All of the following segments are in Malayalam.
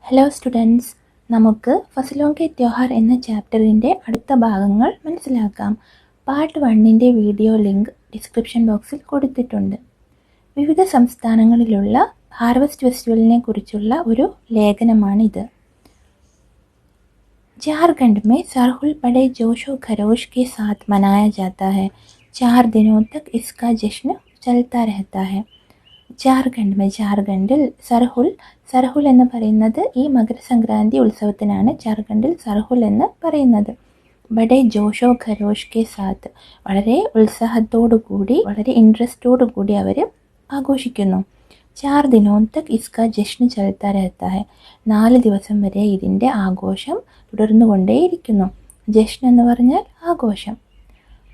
ഹലോ സ്റ്റുഡൻസ്, നമുക്ക് ഫസലോं കെ ത്യോഹാർ എന്ന ചാപ്റ്ററിൻ്റെ അടുത്ത ഭാഗങ്ങൾ മനസ്സിലാക്കാം. പാർട്ട് 1ൻ്റെ വീഡിയോ ലിങ്ക് ഡിസ്ക്രിപ്ഷൻ ബോക്സിൽ കൊടുത്തിട്ടുണ്ട്. വിവിധ സംസ്ഥാനങ്ങളിലുള്ള ഹാർവസ്റ്റ് ഫെസ്റ്റിവലിനെ കുറിച്ചുള്ള ഒരു ലേഖനമാണിത്. झारखंड में सरहुल बड़े जोशो खरोश के साथ मनाया जाता है. 4 दिनों तक इसका जश्न चलता रहता है. ജാർഖണ്ഡിൽ സർഹുൽ എന്ന് പറയുന്നത് ഈ മകരസംക്രാന്തി ഉത്സവത്തിനാണ് ജാർഖണ്ഡിൽ സർഹുൽ എന്ന് പറയുന്നത്. ബഡേ ജോഷോ ഖരോഷ് കെ സാത്ത്, വളരെ ഉത്സാഹത്തോടു കൂടി, വളരെ ഇൻട്രസ്റ്റോടു കൂടി അവർ ആഘോഷിക്കുന്നു. 4 ദിനോं തക് ഇസ്കാ ജശ്ൻ ചലത്താ രഹത്താ ഹൈ, 4 ദിവസം വരെ ഇതിൻ്റെ ആഘോഷം തുടർന്നുകൊണ്ടേയിരിക്കുന്നു. ജശ്ൻ എന്ന് പറഞ്ഞാൽ ആഘോഷം.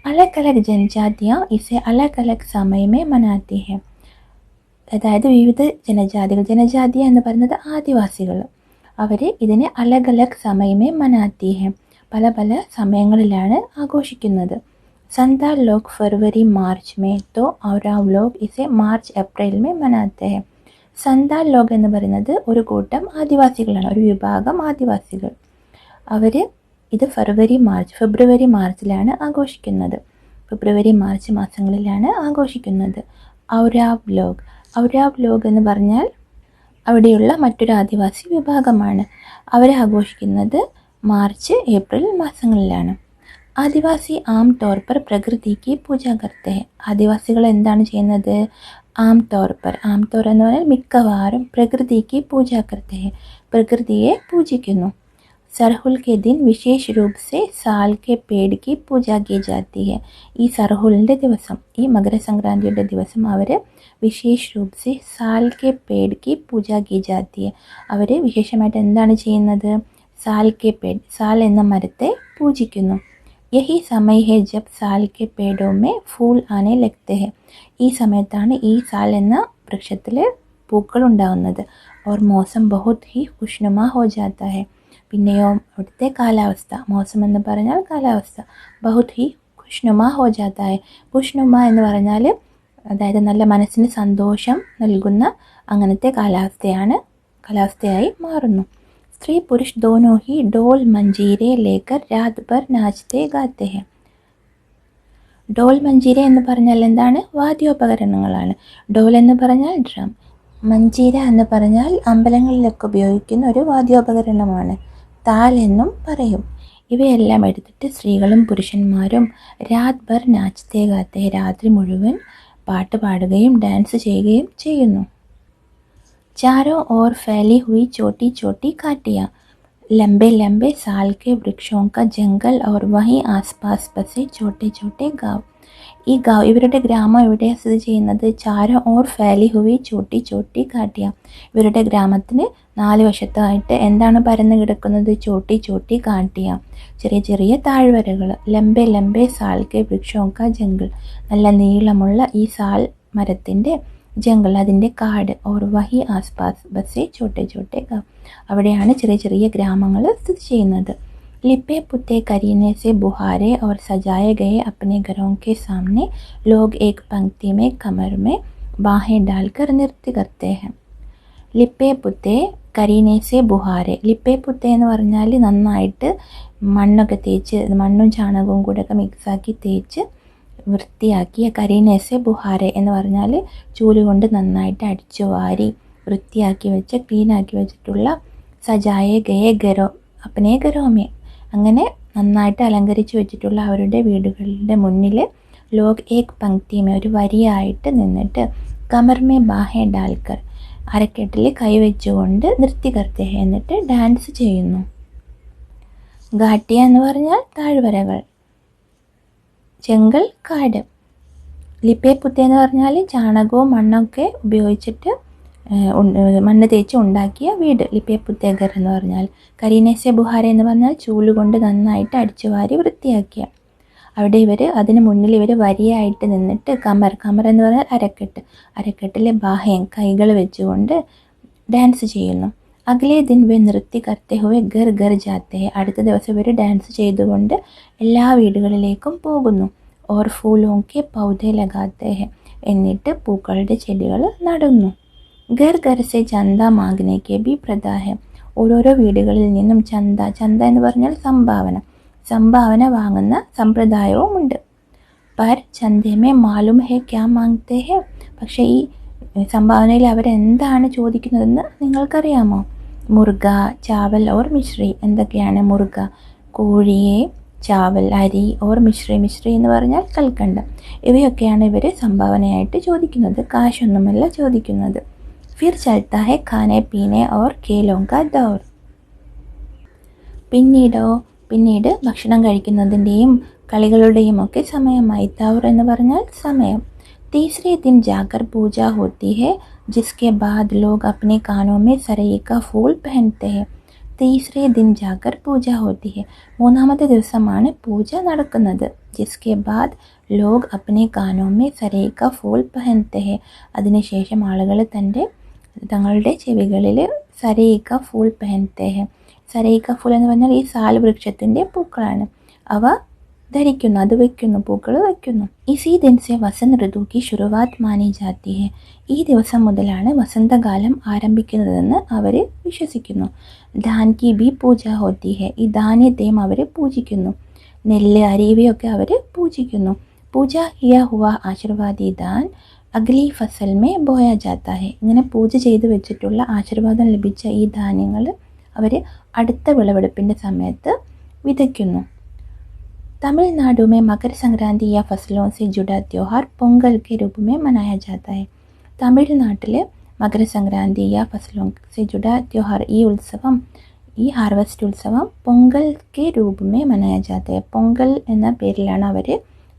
അലഗ് അലഗ് ജനജാതിയാ ഇസെ അലഗ് അലഗ് സമയമേ മനാത്തി ഹൈ, അതായത് വിവിധ ജനജാതി എന്ന് പറയുന്നത് ആദിവാസികൾ, അവർ ഇതിനെ അലഗ് അലഗ് സമയമേ മനാത്തി ഹെ, പല പല സമയങ്ങളിലാണ് ആഘോഷിക്കുന്നത്. സന്താൽ ലോഗ് ഫെബ്രുവരി മാർച്ച് മേ, തോ ഔറാവ് ലോഗ് ഇസെ മാർച്ച് ഏപ്രിൽ മേ മനാത്തെ ഹെ. സന്താൽ ലോഗ് എന്ന് പറയുന്നത് ഒരു കൂട്ടം ആദിവാസികളാണ്, ഒരു വിഭാഗം ആദിവാസികൾ. അവർ ഇത് ഫെബ്രുവരി മാർച്ചിലാണ് ആഘോഷിക്കുന്നത്. ഫെബ്രുവരി മാർച്ച് മാസങ്ങളിലാണ് ആഘോഷിക്കുന്നത്. ഔരാവ് ലോഗ് എന്ന് പറഞ്ഞാൽ അവിടെയുള്ള മറ്റൊരു ആദിവാസി വിഭാഗമാണ്. അവർ ആഘോഷിക്കുന്നത് മാർച്ച് ഏപ്രിൽ മാസങ്ങളിലാണ്. ആദിവാസി ആം തൗർ പർ പ്രകൃതിക്ക് പൂജ കർത്തെ ഹെ. ആദിവാസികൾ എന്താണ് ചെയ്യുന്നത്? ആം തൗർ എന്ന് പറഞ്ഞാൽ മിക്കവാറും പ്രകൃതിക്ക് പൂജ കർത്തെ ഹെ, പ്രകൃതിയെ പൂജിക്കുന്നു. सरहुल के दिन विशेष रूप से साल के पेड़ की पूजा की जाती है. ഈ സർഹുലിൻ്റെ ദിവസം, ഈ മകരസംക്രാന്തിയുടെ ദിവസം അവർ വിശേഷ രൂപ സെ സാൽ കെ പേട് കി പൂജ കി ജാത്തി ഹെ. അവർ വിശേഷമായിട്ട് എന്താണ് ചെയ്യുന്നത്? സാൽ കെ പേട്, സാൽ എന്ന മരത്തെ പൂജിക്കുന്നു. യഹി സമയ ഹെ ജബ് സാൽ കെ പേടോ മേ ഫൂൾ ആനെ ലഗ്തെ ഹെ. ഈ സമയത്താണ് ഈ സാൽ എന്ന വൃക്ഷത്തിൽ പൂക്കൾ ഉണ്ടാകുന്നത്. ഓർ മൗസം ബഹുത് ഹി ഖുശ്നുമാ ഹോ ജാത്ത ഹെ. പിന്നെയോ അവിടുത്തെ കാലാവസ്ഥ, മോസം എന്ന് പറഞ്ഞാൽ കാലാവസ്ഥ, ബഹുത് ഹി ഖുശ്നുമാ ഹോ ജാത്ത ഹെ. ഖുശ്നുമാ എന്ന് പറഞ്ഞാൽ അതായത് നല്ല മനസ്സിന് സന്തോഷം നൽകുന്ന അങ്ങനത്തെ കാലാവസ്ഥയായി മാറുന്നു. സ്ത്രീ Purush ദോനോ he doll മഞ്ജീരെ Laker Raat ഭർ നാച്തേ ഗാത്തെ he. Doll Manjeera എന്ന് പറഞ്ഞാൽ എന്താണ്? വാദ്യോപകരണങ്ങളാണ്. ഡോൾ എന്ന് പറഞ്ഞാൽ ഡ്രം, മഞ്ജീര എന്ന് പറഞ്ഞാൽ അമ്പലങ്ങളിലൊക്കെ ഉപയോഗിക്കുന്ന ഒരു വാദ്യോപകരണമാണ്. താൽ എന്നും പറയും. ഇവയെല്ലാം എടുത്തിട്ട് സ്ത്രീകളും പുരുഷന്മാരും രാത് ഭർ നാച്തേ ഗാത്തെ, രാത്രി മുഴുവൻ പാട്ട് പാടുകയും ഡാൻസ് ചെയ്യുകയും ചെയ്യുന്നു. ചാരോ ഓർ ഫൈലി ഹുയി ചോട്ടി ചോട്ടി കാട്ടിയ, ലംബെ ലംബെ സാൽ കെ വൃക്ഷോं का जंगल और वहीं आसपास बसे छोटे छोटे गाँव. ഈ ഗാവ്, ഇവരുടെ ഗ്രാമം എവിടെയാണ് സ്ഥിതി ചെയ്യുന്നത്? ചാരോ ഓർ ഫൈലി ഹുയി ചോട്ടി ചോട്ടി കാട്ടിയ, ഇവരുടെ ഗ്രാമത്തിന് 4 വശത്തായിട്ട് എന്താണ് പരന്ന് കിടക്കുന്നത്? ചോട്ടി ചോട്ടി കാട്ടിയ, ചെറിയ ചെറിയ താഴ്വരകൾ. ലംബെ ലംബെ സാൽ കെ വൃക്ഷോं का जंगल, നല്ല നീളമുള്ള ഈ സാൽ മരത്തിൻ്റെ ജംഗൽ, അതിൻ്റെ കാട്. ഓർ വഹി ആസ്പാസ് ബസേ ചോട്ടെ ചോട്ടെ ഗാവ്, അവിടെയാണ് ചെറിയ ചെറിയ ഗ്രാമങ്ങൾ സ്ഥിതി ചെയ്യുന്നത്. लिपे पुते करीने से बुहारे और सजाए गए अपने घरों के सामने लोग एक पंक्ति में कमर में बाहें डालकर नृत्य करते हैं. ലിപ്പേ പുത്തേ കരീനെ സെ ബുഹാരെ. ലിപ്പേ പുത്തേ എന്ന് പറഞ്ഞാൽ നന്നായിട്ട് മണ്ണൊക്കെ തേച്ച്, മണ്ണും ചാണകവും കൂടെ ഒക്കെ മിക്സാക്കി തേച്ച് വൃത്തിയാക്കിയ, കരീനേസെ ബുഹാരെ എന്ന് പറഞ്ഞാൽ ചൂലുകൊണ്ട് നന്നായിട്ട് അടിച്ചു വാരി വൃത്തിയാക്കി വെച്ച് ക്ലീനാക്കി വെച്ചിട്ടുള്ള സജായെ ഗയെ ഗരോ അപ്പനെ ഗരോമേ, അങ്ങനെ നന്നായിട്ട് അലങ്കരിച്ച് വെച്ചിട്ടുള്ള അവരുടെ വീടുകളുടെ മുന്നിൽ ലോഗ് ഏക് പങ്ക്തിമേ, ഒരു വരിയായിട്ട് നിന്നിട്ട് കമർമേ ബാഹേ ഡാൽക്കർ, അരക്കെട്ടിൽ കൈവച്ചുകൊണ്ട് നൃത്യ കർത്തെ, എന്നിട്ട് ഡാൻസ് ചെയ്യുന്നു. ഘാട്ടിയ എന്ന് പറഞ്ഞാൽ താഴ്വരകൾ, ജംഗൽ കാട്. ലിപ്പേ പുത്തേ എന്ന് പറഞ്ഞാൽ ചാണകവും മണ്ണൊക്കെ ഉപയോഗിച്ചിട്ട് മണ്ണ് തേച്ച് ഉണ്ടാക്കിയ വീട്, ലിപ്പേ പുത്തേ ഘർ എന്ന് പറഞ്ഞാൽ. കരീനേസെ ബുഹാര എന്ന് പറഞ്ഞാൽ ചൂലുകൊണ്ട് നന്നായിട്ട് അടിച്ചു വാരി വൃത്തിയാക്കിയ. അവിടെ അതിന് മുന്നിൽ വരിയായിട്ട് നിന്നിട്ട് കമർ എന്ന് പറഞ്ഞാൽ അരക്കെട്ടിൽ ബാഹേം, കൈകൾ വെച്ചുകൊണ്ട് ഡാൻസ് ചെയ്യുന്നു. അഗ്ലേ ദിൻ വേ നൃത്യ കർത്തെ ഹുവേ ഘർ ഘർ ജാത്തെ, അടുത്ത ദിവസം ഇവർ ഡാൻസ് ചെയ്തുകൊണ്ട് എല്ലാ വീടുകളിലേക്കും പോകുന്നു. ഓർ ഫൂലോं के पौधे लगाते हैं, എന്നിട്ട് പൂക്കളുടെ ചെടികൾ നടുന്നു. घर घर से चंदा मांगने के भी प्रथा है. ഓരോരോ വീടുകളിൽ നിന്നും ചന്ത എന്ന് പറഞ്ഞാൽ സംഭാവന വാങ്ങുന്ന സമ്പ്രദായവുമുണ്ട്. പർ ചന്തേമേ മാലൂം ഹെ ക്യാ മാങ്തേ ഹെ, പക്ഷേ ഈ സംഭാവനയിൽ അവരെന്താണ് ചോദിക്കുന്നതെന്ന് നിങ്ങൾക്കറിയാമോ? മുർഗ, ചാവൽ ഓർ മിശ്രി. എന്തൊക്കെയാണ്? മുർഗ കോഴിയെ, ചാവൽ അരി, ഓർ മിശ്രി എന്ന് പറഞ്ഞാൽ കൽക്കണ്ടം. ഇവയൊക്കെയാണ് ഇവർ സംഭാവനയായിട്ട് ചോദിക്കുന്നത്, കാശൊന്നുമല്ല ചോദിക്കുന്നത്. ഫിർ ചൽത്താ ഹെ ഖാനെ പീനെ ഓർ ഖേലോം കാ ദൗർ. പിന്നീട് ഭക്ഷണം കഴിക്കുന്നതിൻ്റെയും കളികളുടെയും ഒക്കെ സമയമായി. ദൗർ എന്ന് പറഞ്ഞാൽ സമയം. तीसरे दिन जाकर पूजा होती है, जिसके बाद लोग अपने कानों में सरई का फूल पहनते हैं. तीसरे दिन जाकर पूजा होती है. മൂന്നാമത്തെ ദിവസമാണ് പൂജ നടക്കുന്നത്. जिसके बाद लोग अपने कानों में सरई का फूल पहनते हैं. അതിനുശേഷം ആളുകൾ തങ്ങളുടെ ചെവികളിൽ सरई का फूल पहनते हैं. सरई का फूल എന്ന് പറഞ്ഞാൽ ഈ സാൽ വൃക്ഷത്തിൻ്റെ പൂക്കളാണ്. അവ ധരിക്കുന്നു, അത് വയ്ക്കുന്നു, പൂക്കൾ വയ്ക്കുന്നു. ഇസി ദിൻ സെ വസന്ത് ഋതു കി ശുരുവാത് മാനി ജാത്തി ഹെ. ഈ ദിവസം മുതലാണ് വസന്തകാലം ആരംഭിക്കുന്നതെന്ന് അവർ വിശ്വസിക്കുന്നു. ധാൻ കി ബി പൂജ ഹോത്തി ഹെ. ഈ ധാന്യത്തെയും അവർ പൂജിക്കുന്നു. നെല്ല്, അരി ഇവയൊക്കെ അവർ പൂജിക്കുന്നു. പൂജ കിയ ഹുവ ആശീർവാദി ധാൻ അഗ്ലി ഫസൽ മേ ബോയ ജാത്ത ഹെ. ഇങ്ങനെ പൂജ ചെയ്ത് വെച്ചിട്ടുള്ള ആശീർവാദം ലഭിച്ച ഈ ധാന്യങ്ങൾ അവർ അടുത്ത വിളവെടുപ്പിൻ്റെ സമയത്ത് വിതയ്ക്കുന്നു. तमिलनाडु में मकर संक्रांति या फसलों से जुड़ा त्यौहार पोंगल के रूप में मनाया जाता है. തമിഴ്നാട്ടിൽ മകരസംക്രാന്തി യാ ഫസലോं से जुड़ा त्यौहार, ഈ ഹാർവസ്റ്റ് ഉത്സവം പൊങ്കൽ കെ രൂപ മേ മനായ ജാത്ത ഹെ. പൊങ്കൽ എന്ന പേരിലാണ് അവർ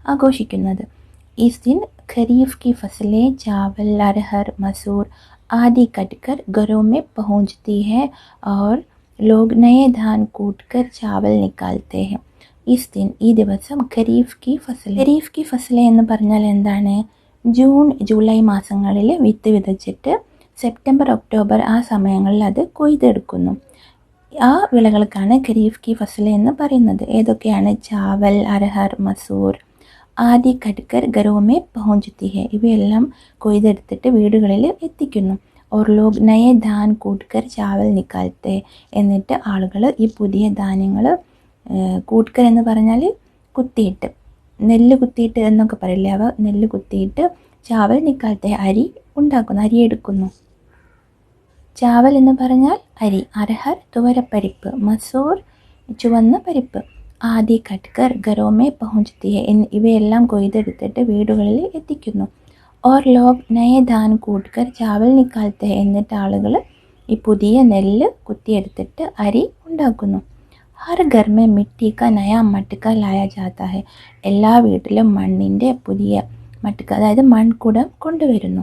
ആഘോഷിക്കുന്നത്. इस दिन खरीफ की फसलें चावल, अरहर, मसूर आदि कटकर घरों में पहुंचती है और लोग नए धान कूटकर चावल निकालते हैं. ഈ ദിവസം ഖരീഫ് കി ഫസലെ എന്ന് പറഞ്ഞാൽ എന്താണ്? ജൂൺ ജൂലൈ മാസങ്ങളിൽ വിത്ത് വിതച്ചിട്ട് സെപ്റ്റംബർ ഒക്ടോബർ ആ സമയങ്ങളിൽ അത് കൊയ്തെടുക്കുന്നു. ആ വിളകൾക്കാണ് ഖരീഫ് കി ഫസലെ എന്ന് പറയുന്നത്. ഏതൊക്കെയാണ്? ചാവൽ, അരഹർ, മസൂർ ആദി കട്കർ ഗരോമേ പഹുഞ്ചത്തി ഹെ. ഇവയെല്ലാം കൊയ്തെടുത്തിട്ട് വീടുകളിൽ എത്തിക്കുന്നു. ഓർ ലോഗ് നയെ ധാൻ കൂട്ട്കർ ചാവൽ നിക്കാൽത്തെ. എന്നിട്ട് ആളുകൾ ഈ പുതിയ ധാന്യങ്ങൾ കൂട്ട്കർ എന്ന് പറഞ്ഞാൽ കുത്തിയിട്ട്, നെല്ല് കുത്തിയിട്ട് എന്നൊക്കെ പറയില്ലേ, അവ നെല്ല് കുത്തിയിട്ട് ചാവൽ നിക്കാലത്തെ അരി ഉണ്ടാക്കുന്നു, അരി എടുക്കുന്നു. ചാവൽ എന്ന് പറഞ്ഞാൽ അരി, അരഹർ തുവരപ്പരിപ്പ്, മസൂർ ചുവന്ന പരിപ്പ്, ആദി കട്കർ ഗരോമേ പഹുഞ്ചത്തി ഹെ. ഇവയെല്ലാം കൊയ്തെടുത്തിട്ട് വീടുകളിൽ എത്തിക്കുന്നു. ഓർ ലോഗ് നയെ ധാൻ കൂട്ട്കർ ചാവൽ നിക്കാലത്തെ. എന്നിട്ട് ആളുകൾ ഈ പുതിയ നെല്ല് കുത്തിയെടുത്തിട്ട് അരി ഉണ്ടാക്കുന്നു. ഹർ ഘർ മേ മിട്ടി കാ നയാ മട്ക ലായ ജാത്ത ഹെ. എല്ലാ വീട്ടിലും മണ്ണിൻ്റെ പുതിയ മട്ക, അതായത് മൺകുടം കൊണ്ടുവരുന്നു.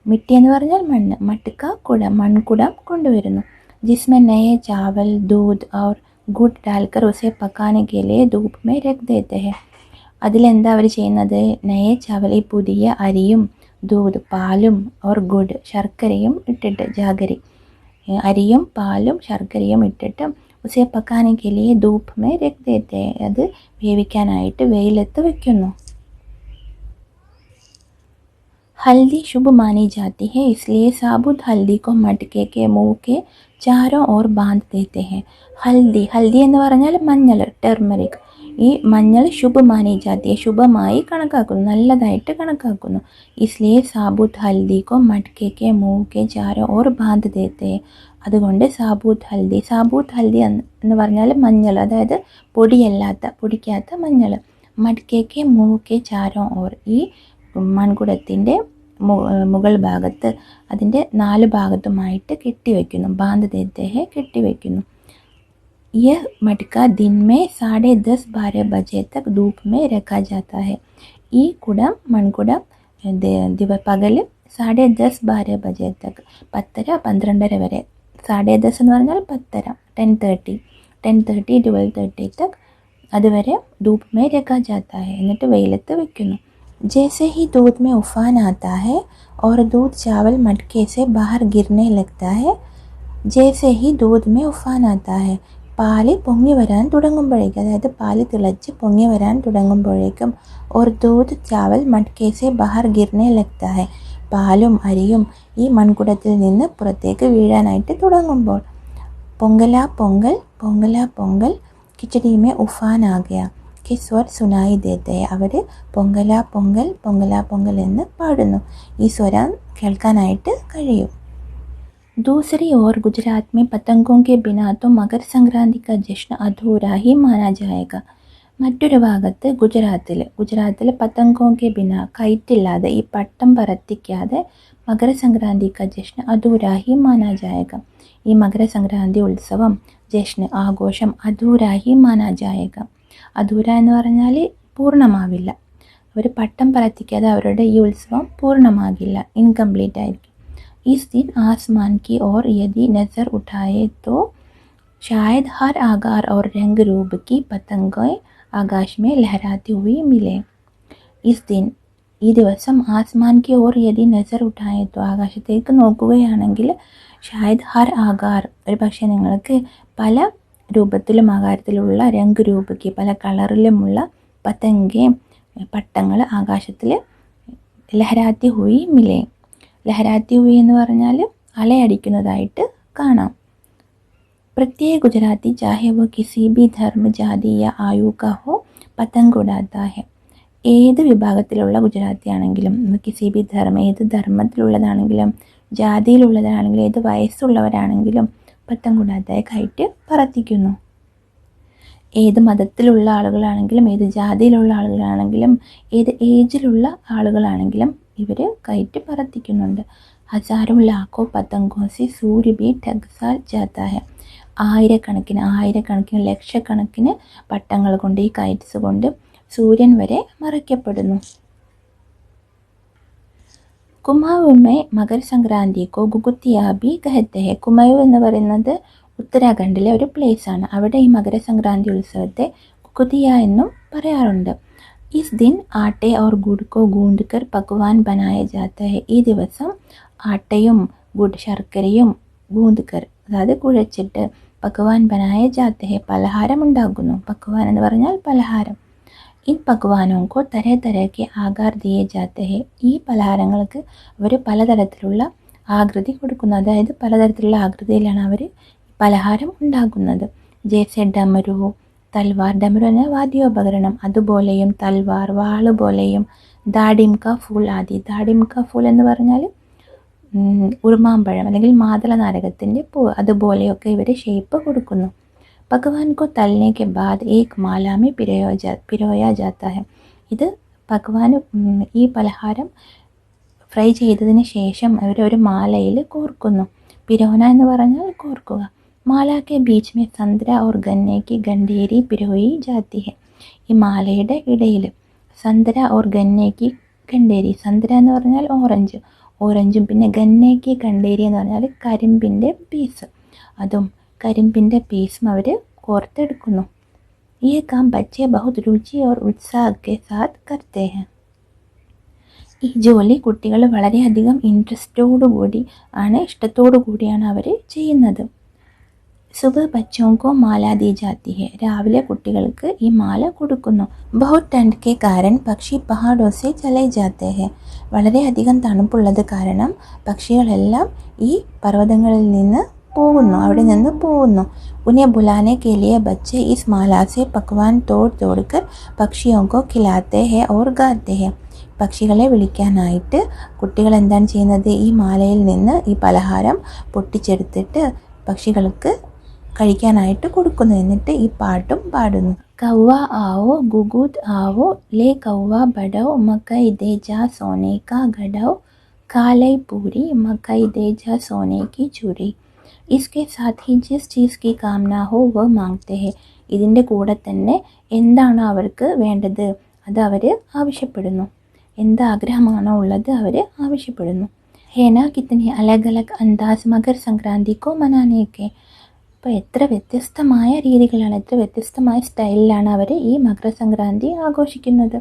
മിട്ടി എന്ന് പറഞ്ഞാൽ മണ്ണ്, മട്ക കുടം, മൺകുടം കൊണ്ടുവരുന്നു. ജിസ്മേ നയെ ചാവൽ, ദൂധ് ഓർ ഗുഡ് ഡാൽക്കർ ഉസേ പക്കാനെ കെ ലിയെ ധൂപ് മേ രഖ് ദേത്തെ ഹെ. അതിലെന്താ അവർ ചെയ്യുന്നത്? നയെ ചാവൽ, ഈ പുതിയ അരിയും, ദൂധ് പാലും, ഓർ ഗുഡ് ശർക്കരയും ഇട്ടിട്ട്, ജാഗരി അരിയും പാലും ശർക്കരയും ഇട്ടിട്ട് ഉസേ പക്കാനെ കെ ലിയെ ധൂപ് മേ രഖ് ദേത്തെ ഹെ. അത് വേവിക്കാനായിട്ട് വെയിലത്ത് വയ്ക്കുന്നു. हल्दी शुभ मानी जाती है, इसलिए साबुत हल्दी को मटके के मुंह के चारों ओर बांध देते हैं. ഹൽദി എന്ന് പറഞ്ഞാൽ മഞ്ഞൾ, ടെർമറിക്. ഈ മഞ്ഞൾ ശുഭ മാനി ജാതി, ശുഭമായി കണക്കാക്കുന്നു, നല്ലതായിട്ട് കണക്കാക്കുന്നു. ഇസ്ലിയെ സാബുത്ത് ഹൽദി കോ മട്കെ കെ മുഹ് കെ ചാരോ ഓർ ബാന്ധ് ദേത്തെ. അതുകൊണ്ട് സാബൂത്ത് ഹൽദി എന്ന് പറഞ്ഞാൽ മഞ്ഞൾ, അതായത് പൊടിക്കാത്ത മഞ്ഞൾ. മട്കെ കെ മുഹ് കെ ചാരോ ഓർ, ഈ മൺകുടത്തിൻ്റെ മുകൾ ഭാഗത്ത്, അതിൻ്റെ 4 ഭാഗത്തുമായിട്ട് കെട്ടിവെക്കുന്നു. ബാന്ധ് ദേത്തെ ഹെ, കെട്ടിവെക്കുന്നു. यह मटका दिन में 10:30-12 बजे तक धूप में रखा जाता है. ഈ കുടം, മൺകുടം പകൽ 10:30-12 ബജെ തക്ക്, 10:30-12 വരെ. 10:30 എന്ന് പറഞ്ഞാൽ 10:30, 10:30, 12:30 തക്ക്, അതുവരെ ധൂപ് മേ രഖാ ജാത്താ ഹെ, എന്നിട്ട് വെയിലത്ത് വെക്കുന്നു. जैसे ही दूध में उफान आता है और दूध चावल मटके से बाहर गिरने लगता है, जैसे ही दूध में उफान आता है, പാല് പൊങ്ങി വരാൻ തുടങ്ങുമ്പോഴേക്കും, അതായത് പാല് തിളച്ച് പൊങ്ങി വരാൻ തുടങ്ങുമ്പോഴേക്കും, ഓർ ദൂധ് ചാവൽ മട്കെ സെ ബഹാർ ഗിർനെ ലഗ്താ ഹെ, പാലും അരിയും ഈ മൺകുടത്തിൽ നിന്ന് പുറത്തേക്ക് വീഴാനായിട്ട് തുടങ്ങുമ്പോൾ, पोंगला पोंगल पोंगला पोंगल खिचड़ी में उफान आ गया के स्वर सुनाई देते हैं. അവർ പൊങ്കല പൊങ്കൽ പൊങ്കല പൊങ്കൽ എന്ന് പാടുന്നു. ഈ സ്വരം കേൾക്കാനായിട്ട് കഴിയും. दूसरी ओर गुजरात में पतंगों के बिना तो मकर संक्रांति का जश्न अधूरा ही माना जाएगा. മറ്റൊരു ഭാഗത്ത് ഗുജറാത്തിൽ പതംഗോക്കെ ബിന കൈറ്റില്ലാതെ ഈ പട്ടം പറത്തിക്കാതെ മകരസംക്രാന്തി ക ജശ്ന അധൂരാഹി മാനാ ജായേഗ. ഈ മകരസംക്രാന്തി ഉത്സവം ജശ്ന ആഘോഷം അധൂരാഹി മാനാ ജായേഗ. അധൂര എന്ന് പറഞ്ഞാൽ പൂർണ്ണമാവില്ല. അവർ പട്ടം പറത്തിക്കാതെ അവരുടെ ഈ ഉത്സവം പൂർണ്ണമാകില്ല, ഇൻകംപ്ലീറ്റ് ആയിരിക്കും. इस दिन आसमान की ओर यदि नज़र उठाए तो शायद हर आकार और रंग रूप की पतंगें आकाश में लहराती हुई मिले. इस दिन ഈ ദിവസം ആസ്മാൻ കി ഓർ യദി നസർ ഉഠായെ തോ ആകാശത്തേക്ക് നോക്കുകയാണെങ്കിൽ ഷായദ് ഹർ ആകാർ ഒരു പക്ഷേ നിങ്ങൾക്ക് പല രൂപത്തിലും ആകാരത്തിലുള്ള രംഗ് രൂപയ്ക്ക് പല കളറിലുമുള്ള പതംഗെ പട്ടങ്ങൾ ആകാശത്തിൽ ലഹരാത്തി ഹുയി മിലേ. ലഹരാത്തി ഹുയി എന്ന് പറഞ്ഞാൽ അലയടിക്കുന്നതായിട്ട് കാണാം. प्रत्येक गुजराती चाहे वो किसी भी धर्म जाति या आयु का हो पतंग उड़ाता है. ഏത് വിഭാഗത്തിലുള്ള ഗുജറാത്തി ആണെങ്കിലും കിസി ബി ധർമ്മ ഏത് ധർമ്മത്തിലുള്ളതാണെങ്കിലും ജാതിയിലുള്ളതാണെങ്കിലും ഏത് വയസ്സുള്ളവരാണെങ്കിലും പതംഗ് ഉഡാത്ത കൈറ്റ് പറത്തിക്കുന്നു. ഏത് മതത്തിലുള്ള ആളുകളാണെങ്കിലും ഏത് ജാതിയിലുള്ള ആളുകളാണെങ്കിലും ഏത് ഏജിലുള്ള ആളുകളാണെങ്കിലും ഇവർ കൈറ്റ് പറത്തിക്കുന്നുണ്ട്. ഹസാരോ ലാഖോ പതംഗോ സെ സൂര്യ ബി ഠഗ്സാൽ ജാത്താ ഹെ. ആയിരക്കണക്കിന് ലക്ഷക്കണക്കിന് പട്ടങ്ങൾ കൊണ്ട് ഈ കൈറ്റ്സ് കൊണ്ട് സൂര്യൻ വരെ മറയ്ക്കപ്പെടുന്നു. കുമാവ് മേ മകർ സംക്രാന്തിക്കോ ഗുഗുത്തിയാബി കഹത്തെ ഹെ. കുമാവ് എന്ന് പറയുന്നത് ഉത്തരാഖണ്ഡിലെ ഒരു പ്ലേസാണ്. അവിടെ ഈ മകരസംക്രാന്തി ഉത്സവത്തെ ഗുഗുത്തിയ എന്നും പറയാറുണ്ട്. ഇസ് ദിൻ ആട്ടെ ഓർ ഗുഡ് കോ ഗൂണ്ട് കർ പക്വാൻ ബനായ ജാത്ത ഹെ. ഈ ദിവസം ആട്ടയും ഗുഡ് ശർക്കരയും ഗൂണ്ട് കർ അതായത് കുഴച്ചിട്ട് പക്വാൻ ബനായ ജാത്ത ഹെ പലഹാരം ഉണ്ടാക്കുന്നു. പക്വാൻ എന്ന് പറഞ്ഞാൽ പലഹാരം. ഇൻ പക്വാനോ കോ തരേ തരയ്ക്ക് ആകാർ ദിയേ ജാത്ത ഹെ. ഈ പലഹാരങ്ങൾക്ക് അവർ പലതരത്തിലുള്ള ആകൃതി കൊടുക്കുന്നു. അതായത് പലതരത്തിലുള്ള ആകൃതിയിലാണ് അവർ പലഹാരം ഉണ്ടാക്കുന്നത്. ജേസെ ഡമരു തൽവാർ. ഡമരു എന്ന വാദ്യോപകരണം അതുപോലെയും തൽവാർ വാള് പോലെയും ദാഡിംക ഫൂൾ ആദി. ദാഡിംക ഫൂൾ എന്ന് പറഞ്ഞാൽ ഉറുമാമ്പഴം അല്ലെങ്കിൽ മാതള നാരകത്തിൻ്റെ പൂവ് അതുപോലെയൊക്കെ ഇവർ ഷേപ്പ് കൊടുക്കുന്നു. ഭഗവാൻ കോ തൽനെ കെ ബാദ് ഏക് മാലാമി പിരോയ ജാത്ത ഹെ. ഇത് ഭഗവാൻ ഈ പലഹാരം ഫ്രൈ ചെയ്തതിന് ശേഷം അവർ ഒരു മാലയിൽ കോർക്കുന്നു. പിരോന എന്ന് പറഞ്ഞാൽ കോർക്കുക. മാല കെ ബീച്ച് മേ സന്ദ്ര ഓർ ഗന്നെ കി ഗണ്ടേരി പിരോയി ജാത്തി ഹെ. ഈ മാലയുടെ ഇടയിൽ സന്ദ്ര ഓർ ഗന്നെ കി ഗണ്ടേരി. സന്ദ്ര എന്ന് പറഞ്ഞാൽ ഓറഞ്ചും പിന്നെ ഗന്നേക്ക് കണ്ടേരി എന്ന് പറഞ്ഞാൽ കരിമ്പിൻ്റെ പീസ്, അതും കരിമ്പിൻ്റെ പീസും അവർ കോർത്തെടുക്കുന്നു. ഈ കാം ബच्चे बहुत रुचि और उत्साह के साथ करते हैं. ഈ ജോലി കുട്ടികൾ വളരെയധികം ഇഷ്ടത്തോടു കൂടിയാണ് അവർ ചെയ്യുന്നത്. സുബഹ ബच्चों को माला दी जाती है. രാവിലെ കുട്ടികൾക്ക് ഈ മാല കൊടുക്കുന്നു. बहुत ठंड के कारण പക്ഷി പഹാഡോ സെ ചലേ ജാത്തെ ഹെ. വളരെയധികം തണുപ്പുള്ളത് കാരണം പക്ഷികളെല്ലാം ഈ പർവ്വതങ്ങളിൽ നിന്ന് അവിടെ നിന്ന് പോകുന്നു. ഉन्हें बुलाने के लिए बच्चे इस माला से पकवान तोड़ പക്ഷിयों को खिलाते हैं और गाते हैं. പക്ഷികളെ വിളിക്കാനായിട്ട് കുട്ടികൾ എന്താണ് ചെയ്യുന്നത്? ഈ മാലയിൽ നിന്ന് ഈ പലഹാരം പൊട്ടിച്ചെടുത്തിട്ട് പക്ഷികൾക്ക് കഴിക്കാനായിട്ട് കൊടുക്കുന്നു. എന്നിട്ട് ഈ പാട്ടും പാടുന്നു. കൗവ ആവോ ഗുഗുത് ആവോ ലേ കൗവ ബഡോ മക്കൈ ദേ ജാ സോനെ കാ ഗഡോ കാലൈ പൂരി മക്കൈ ദേ ജാ സോനെ കി ചൂരി. इसके साथ ही जिस चीज़ की कामना हो वह मांगते हैं. ഇതിൻ്റെ കൂടെ തന്നെ എന്താണോ അവർക്ക് വേണ്ടത് അത് അവർ ആവശ്യപ്പെടുന്നു. എന്താഗ്രഹമാണോ ഉള്ളത് അവർ ആവശ്യപ്പെടുന്നു. ഹേന കിത്തനി അലഗ് അലഗ് അന്താസ് മകർ സംക്രാന്തി കോ മനാനേക്കെ. അപ്പോൾ എത്ര വ്യത്യസ്തമായ രീതികളാണ്, എത്ര വ്യത്യസ്തമായ സ്റ്റൈലിലാണ് അവർ ഈ മകരസംക്രാന്തി ആഘോഷിക്കുന്നത്.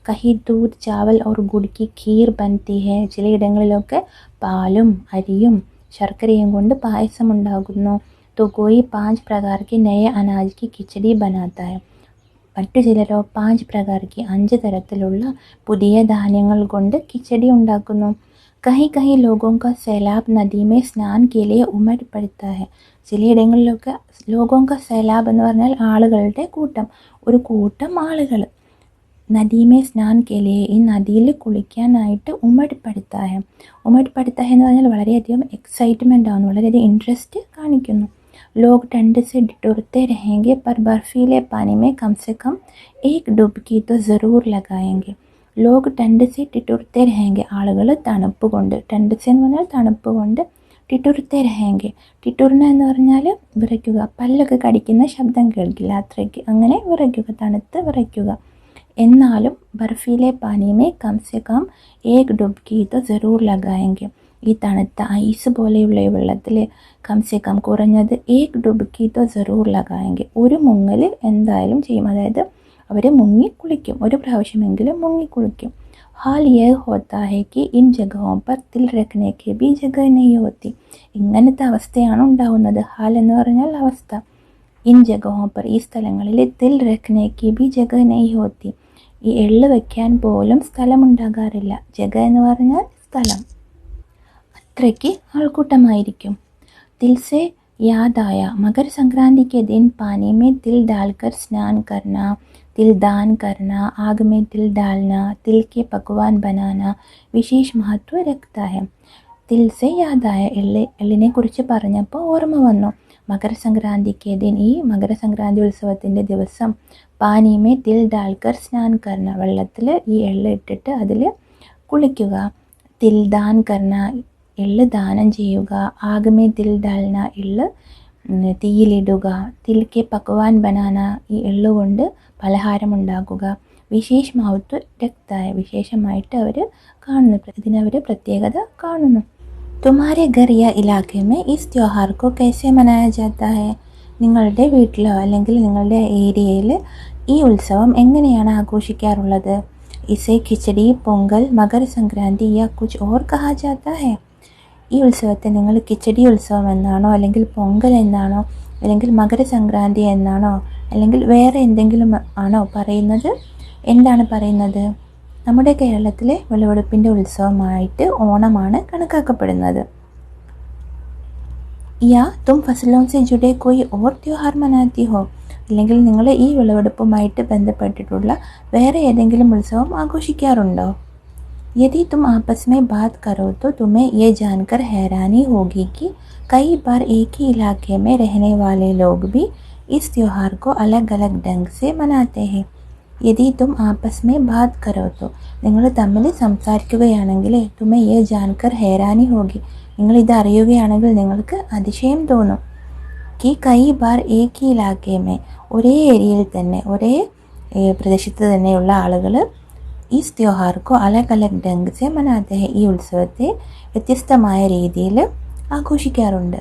കഹി ദൂത് ചാവൽ ഓർ ഗുഡ് കി ഖീർ ബൻതി ഹെ. ചിലയിടങ്ങളിലൊക്കെ പാലും അരിയും ശർക്കരയും കൊണ്ട് പായസം ഉണ്ടാകുന്നു. तो कोई 5 प्रकार के नए अनाज की खिचड़ी बनाता है. മറ്റു ചിലരോ 5 प्रकार की 5 തരത്തിലുള്ള പുതിയ ധാന്യങ്ങൾ കൊണ്ട് കിച്ചടി ഉണ്ടാക്കുന്നു. कहीं कहीं लोगों का सैलाब नदी में स्नान के लिए उमड़ पड़ता है. ചിലയിടങ്ങളിലൊക്കെ ലോകോങ്ക സൈലാബ് എന്ന് പറഞ്ഞാൽ ആളുകളുടെ കൂട്ടം, ഒരു കൂട്ടം ആളുകൾ. നദീമേ സ്നാൻ കേലിയെ, ഈ നദിയിൽ കുളിക്കാനായിട്ട് ഉമഡ് പടുത്താ ഹെ. ഉമഡ് പടുത്താ ഹെ എന്ന് പറഞ്ഞാൽ വളരെയധികം എക്സൈറ്റ്മെൻ്റ് ആവുന്നു, വളരെയധികം ഇൻട്രസ്റ്റ് കാണിക്കുന്നു. लोग ठंड से ठिठुरते रहेंगे पर बर्फीले पानी में कम से कम एक डुबकी तो ज़रूर लगाएंगे. ലോഗ് ठंड से ठिठुरते रहेंगे, ആളുകൾ തണുപ്പ് കൊണ്ട്, ठंड से എന്ന് പറഞ്ഞാൽ തണുപ്പ് കൊണ്ട്, ठिठुरते रहेंगे, ठिठुरना എന്ന് പറഞ്ഞാൽ വിറയ്ക്കുക, പല്ലൊക്കെ കടിക്കുന്ന ശബ്ദം കേൾക്കില്ല അത്രയ്ക്ക്, അങ്ങനെ വിറയ്ക്കുക, തണുത്ത് വിറയ്ക്കുക. എന്നാലും ബർഫീലെ പാനിമേ കം സെ കം ഏക് ഡുബ്കി തോ ജറൂർ ലഗായെങ്കിൽ, ഈ തണുത്ത ഐസ് പോലെയുള്ള ഈ വെള്ളത്തിൽ കം സെ കം കുറഞ്ഞത് ഏക് ഡുബ്കി തോ ജറൂർ ലഗായെങ്കിൽ, ഒരു മുങ്ങൽ എന്തായാലും ചെയ്യും, അതായത് അവർ മുങ്ങിക്കുളിക്കും, ഒരു പ്രാവശ്യമെങ്കിലും മുങ്ങിക്കുളിക്കും. ഹാൽ യേ ഹോത്താ ഹെ കി ഇൻ ജഗഹോं पर तिल रखने की भी जगह नहीं होती. ഇങ്ങനത്തെ അവസ്ഥയാണ് ഉണ്ടാവുന്നത്. ഹാൽ എന്ന് പറഞ്ഞാൽ അവസ്ഥ. ഇൻ ജഗഹോं पर, ഈ സ്ഥലങ്ങളിൽ, തിൽ രഖ്നെ കി ബി ജഗഹ് നഹീ ഹോത്തി, ഈ എള്ള് വയ്ക്കാൻ പോലും സ്ഥലമുണ്ടാകാറില്ല. ജഗ എന്ന് പറഞ്ഞാൽ സ്ഥലം. അത്രയ്ക്ക് ആൾക്കൂട്ടമായിരിക്കും. तिल से याद आया मकर संक्रांति के दिन पानी में तिल डालकर स्नान करना, तिल दान करना, आग में तिल डालना, तिल के पकवान बनाना विशेष महत्व रखता है. तिल से याद आया, എള്ളിനെ കുറിച്ച് പറഞ്ഞപ്പോൾ ഓർമ്മ വന്നു. മകരസംക്രാന്തിക്ക് ദിൻ, ഈ മകരസംക്രാന്തി ഉത്സവത്തിൻ്റെ ദിവസം, പാനിമേ തിൽ ഡാൽക്കർ സ്നാൻ കർണ, വെള്ളത്തിൽ ഈ എള്ള് ഇട്ടിട്ട് അതിൽ കുളിക്കുക. തിൽ ദാൻ കർണ, എള്ള് ദാനം ചെയ്യുക. ആഗമേ തിൽ ഡാൽന, എള്ള് തീയിലിടുക. തിൽക്കെ പക്വാൻ ബനാന, ഈ എള്ളുകൊണ്ട് പലഹാരമുണ്ടാക്കുക. വിശേഷ മഹത്വ രക്തായ, വിശേഷമായിട്ട് അവർ കാണുന്നു, ഇതിനവർ പ്രത്യേകത കാണുന്നു. തുമാരെ ഘർ യാ ഇലാഖെ മേ ഇസ് ത്യോഹാർ കോ കൈസെ മനായ ജാത്താ ഹെ, നിങ്ങളുടെ വീട്ടിലോ അല്ലെങ്കിൽ നിങ്ങളുടെ ഏരിയയിൽ ഈ ഉത്സവം എങ്ങനെയാണ് ആഘോഷിക്കാറുള്ളത്? ഇസെ ഖിച്ചടി, പൊങ്കൽ, മകര സംക്രാന്തി യാ കുച്ച് ഓർ കഹാ ജാത്താ ഹെ. ഈ ഉത്സവത്തെ നിങ്ങൾ കിച്ചടി ഉത്സവം എന്നാണോ, അല്ലെങ്കിൽ പൊങ്കൽ എന്നാണോ, അല്ലെങ്കിൽ മകരസംക്രാന്തി എന്നാണോ, അല്ലെങ്കിൽ വേറെ എന്തെങ്കിലും ആണോ പറയുന്നത്? എന്താണ് പറയുന്നത്? നമ്മുടെ കേരളത്തിലെ വിളവെടുപ്പിൻ്റെ ഉത്സവമായിട്ട് ഓണമാണ് കണക്കാക്കപ്പെടുന്നത്. യാ തും ഫസലോं से जुड़े कोई और त्योहार मनाती हो, അല്ലെങ്കിൽ നിങ്ങൾ ഈ വിളവെടുപ്പുമായിട്ട് ബന്ധപ്പെട്ടിട്ടുള്ള വേറെ ഏതെങ്കിലും ഉത്സവം ആഘോഷിക്കാറുണ്ടോ? यदि तुम आपस में बात करो तो तुम्हें ये जानकर हैरानी होगी कि कई बार एक ही इलाके में रहने वाले लोग भी इस त्योहार को अलग अलग ढंग से मनाते हैं. यदि तुम आपस में बात करो तो, നിങ്ങൾ തമ്മിൽ സംസാരിക്കുകയാണെങ്കിൽ, തുമേ യേ ജാൻകർ ഹൈരാനി ഹോഗി, നിങ്ങൾ ഇത് അറിയുകയാണെങ്കിൽ നിങ്ങൾക്ക് അതിശയം തോന്നും. കി കൈ ബാർ ഏക് ഹി ഇലാഖെ മേ, ഒരേ ഏരിയയിൽ തന്നെ, ഒരേ പ്രദേശത്ത് തന്നെയുള്ള ആളുകൾ ഇസ് ത്യോഹാർ കോ അലഗ് അലഗ് ഡംഗ് സെ മനാത്തെ ഹെ, ഈ ഉത്സവത്തെ വ്യത്യസ്തമായ രീതിയിൽ ആഘോഷിക്കാറുണ്ട്.